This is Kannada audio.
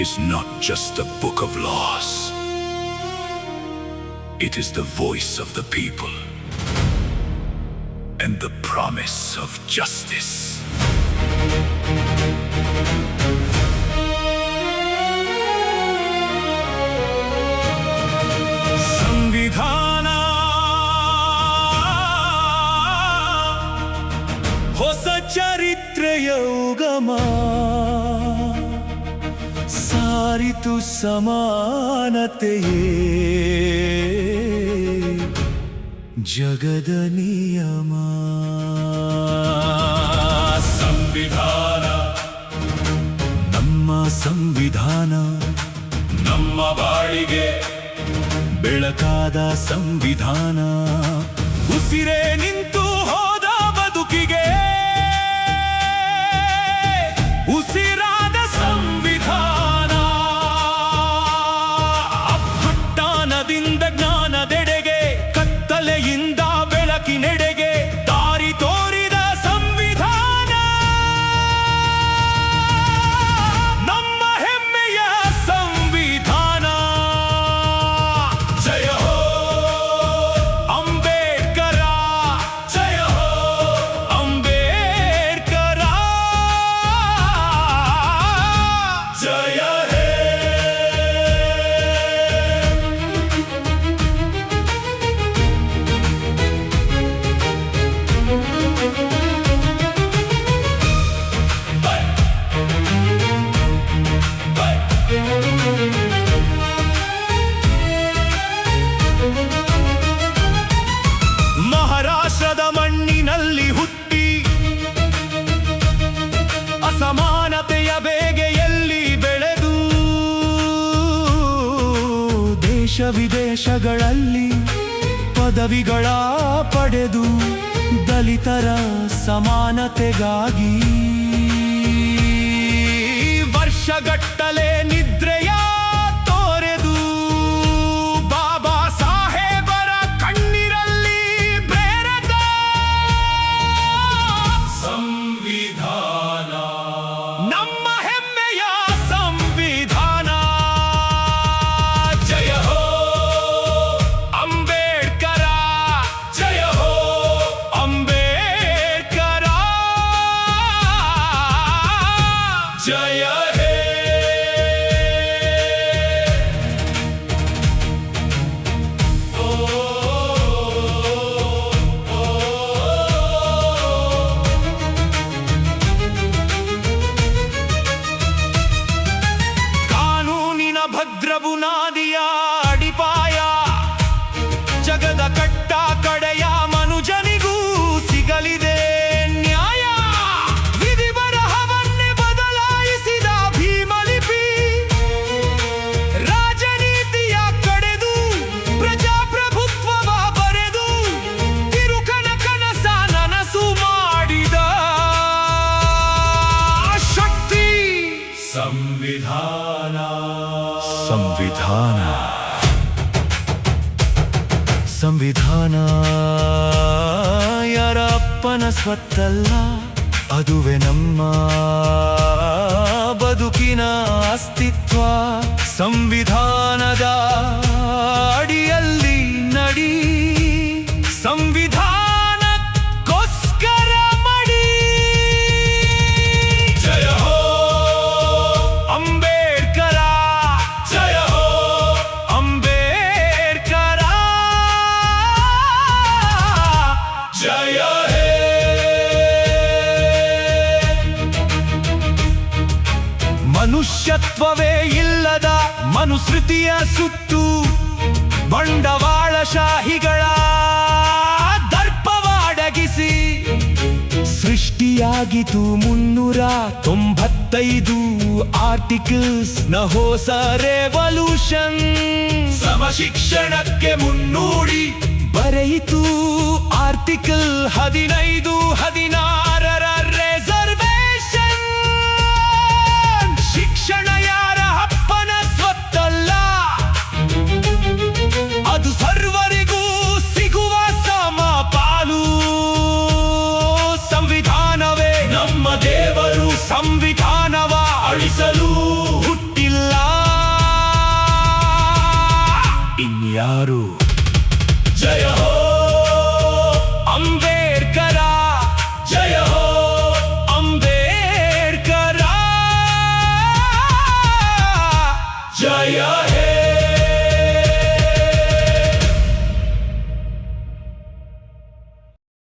is not just a book of laws. It is the voice of the people and the promise of justice. ಸಂವಿಧಾನ ಹೊಸ ಚರಿತ್ರೆಯ ಉಗಮ ಸಾರಿತು ಸಮಾನತೆಯೇ ಜಗದ ನಿಯಮ. ಸಂವಿಧಾನ ನಮ್ಮ ಸಂವಿಧಾನ ನಮ್ಮ ಬಾಳಿಗೆ ಬೆಳಕಾದ ಸಂವಿಧಾನ. ಉಸಿರೇ ನಿಂತು ಹೋದ ಬದುಕಿಗೆ ಉಸಿರಾದ ಸಂವಿಧಾನ. ಅಪ್ಪಟ್ಟನದಿಂದ ಜ್ಞಾನದೆಡೆಗೆ ಕತ್ತಲೆಯಿಂದ ಬೆಳಕಿನೆಡೆಗೆ ದಾರಿ ತೋರಿದ ಸಂವಿಧಾನ ನಮ್ಮ ಹೆಮ್ಮೆಯ ಸಂವಿಧಾನ. ಜಯ ಹೋ ಅಂಬೇಡ್ಕರ, ಜಯ ಹೋ ಅಂಬೇಡ್ಕರ, ಜಯ ಹೇ. ಮಹಾರಾಷ್ಟ್ರದ ಮಣ್ಣಿನಲ್ಲಿ ಹುಟ್ಟಿ ಅಸಮಾನತೆಯ ಬೇಗೆಯಲ್ಲಿ ಬೆಳೆದು ದೇಶ ವಿದೇಶಗಳಲ್ಲಿ ಪದವಿಗಳ ಪಡೆದು ದಲಿತರ ಸಮಾನತೆಗಾಗಿ ವರ್ಷಗಟ್ಟಲೆ ನಿದ್ರೆಯ ತೋರೆದು ಬಾಬಾ ಸಾಹೇಬರ ಕಣ್ಣಿರಲ್ಲಿ ಬೆರೆದ ಸಂವಿಧಾನ ನಮ್ಮ ಹೆಮ್ಮೆಯ ಸಂವಿಧಾನ. ಜಯ ಹೋ ಅಂಬೇಡ್ಕರ, ಜಯ ಹೋ ಅಂಬೇಡ್ಕರ, ಜಯ ಹೇ. ಕಾನೂನಿನ ಭದ್ರ ಬುನಾದಿಯ ಅಡಿಪಾಯ ಜಗದ ಕಟ್ಟ ಕಡೆಯ ಮನುಜನಿಗೂ ಸಿಗಲಿದೆ ನ್ಯಾಯ. ವಿಧಿ ಬರಹವನ್ನೇ ಬದಲಾಯಿಸಿದ ಭೀಮಲಿಪಿ ರಾಜನೀತಿಯ ಕಡೆದು ಪ್ರಜಾಪ್ರಭುತ್ವವ ಬರೆದು ತಿರುಕನ ಕನಸ ನನಸು ಮಾಡಿದ ಶಕ್ತಿ ಸಂವಿಧಾನ. ಸಂವಿಧಾನ ಸಂವಿಧಾನ ಯಾರ ಅಪ್ಪನ ಸ್ವತ್ತಲ್ಲ, ಅದುವೆ ನಮ್ಮ ಬದುಕಿನ ಅಸ್ತಿತ್ವ. ಸಂವಿಧಾನದ ಅಡಿಯಲ್ಲಿ ನಡಿ, ಸಂವಿಧಾನಕ್ಕೋಸ್ಕರ ಮಡಿ. ಜಯ ಹೋ ಅಂಬೇಡ್ಕರ, ಜಯ ಹೋ ಅಂಬೇಡ್ಕರ, ಜಯ ಹೇ. ಮನುಷ್ಯತ್ವವೇ ಇಲ್ಲದ ಮನುಸ್ಮೃತಿಯ ಸುತ್ತು ಬಂಡವಾಳಶಾಹಿಗಳ ದರ್ಪವಾಡಗಿಸಿ ಸೃಷ್ಟಿಯಾಗಿತು 395 ಆರ್ಟಿಕಲ್ಸ್ ನ ಹೊಸ ರೆವಲ್ಯೂಷನ್. ಸಮಶಿಕ್ಷಣಕ್ಕೆ ಮುನ್ನುಡಿ ಬರೆಯಿತು ಆರ್ಟಿಕಲ್ 15, 16ರ ರಿಸರ್ವೇಶನ್. ಶಿಕ್ಷಣ ಯಾರ ಅಪ್ಪನ ಸ್ವತ್ತಲ್ಲ, ಅದು ಸರ್ವರಿಗೂ ಸಿಗುವ ಸಮಪಾಲು. ಸಂವಿಧಾನವೇ ನಮ್ಮ ದೇವರು, ಸಂವಿಧಾನವ ಅಳಿಸಲು ಹುಟ್ಟಿಲ್ಲ ಇನ್ಯಾರು. ಜಯ ಹೋ ಅಂಬೇಡ್ಕರ, ಜಯ ಹೋ ಅಂಬೇಡ್ಕರ, ಜಯ